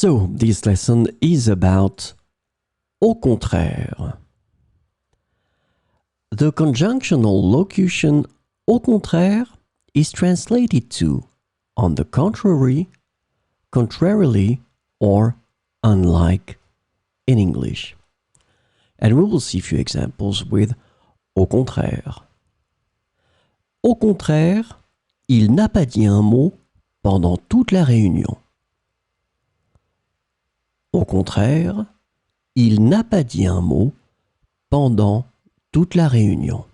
So, this lesson is about au contraire. The conjunctional locution au contraire is translated to on the contrary, contrarily, or unlike in English. And we will see a few examples with au contraire. Au contraire, il n'a pas dit un mot pendant toute la réunion. Au contraire, il n'a pas dit un mot pendant toute la réunion.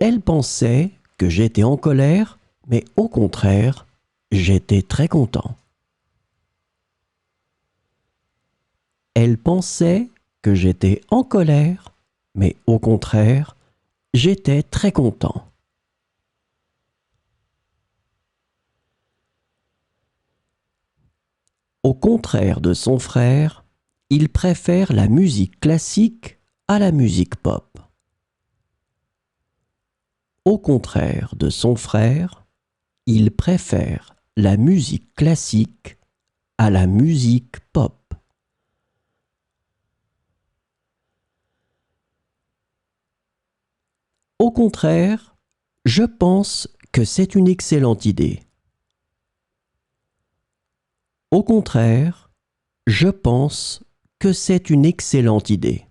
Elle pensait que j'étais en colère, mais au contraire, j'étais très content. Elle pensait que j'étais en colère, mais au contraire, j'étais très content. Au contraire de son frère, il préfère la musique classique à la musique pop. Au contraire de son frère, il préfère la musique classique à la musique pop. Au contraire, je pense que c'est une excellente idée. Au contraire, je pense que c'est une excellente idée.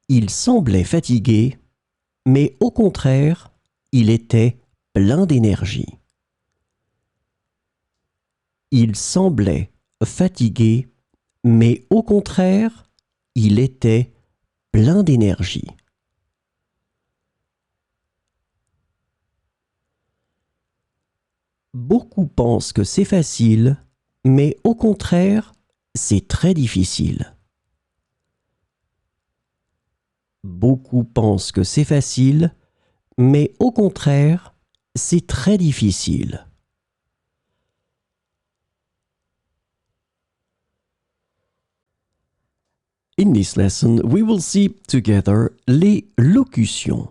Il semblait fatigué, mais au contraire, il était plein d'énergie. Il semblait fatigué, mais au contraire, il était plein d'énergie. Beaucoup pensent que c'est facile, mais au contraire, c'est très difficile. Beaucoup pensent que c'est facile, mais au contraire, c'est très difficile. In this lesson, we will see together les locutions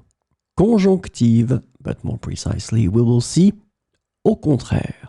conjonctives, but more precisely, we will see au contraire.